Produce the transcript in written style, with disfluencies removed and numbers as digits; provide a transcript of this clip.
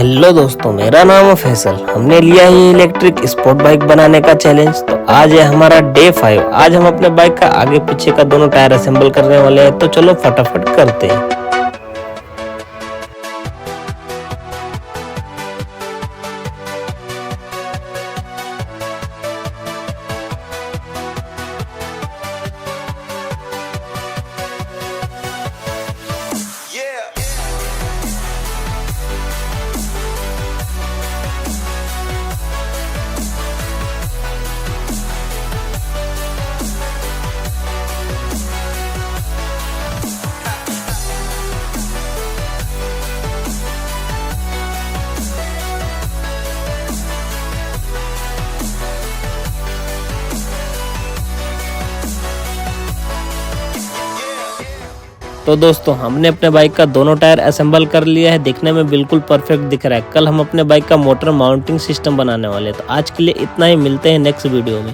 Hello दोस्तों, मेरा नाम है फैसल। हमने लिया है इलेक्ट्रिक स्पोर्ट बाइक बनाने का चैलेंज। तो आज है हमारा डे 5। आज हम अपने बाइक का आगे पीछे का दोनों टायर असेंबल करने वाले हैं। तो चलो फटाफट करते हैं। तो दोस्तों, हमने अपने बाइक का दोनों टायर असेंबल कर लिया है। दिखने में बिल्कुल परफेक्ट दिख रहा है। कल हम अपने बाइक का मोटर माउंटिंग सिस्टम बनाने वाले हैं। तो आज के लिए इतना ही, मिलते हैं नेक्स्ट वीडियो में।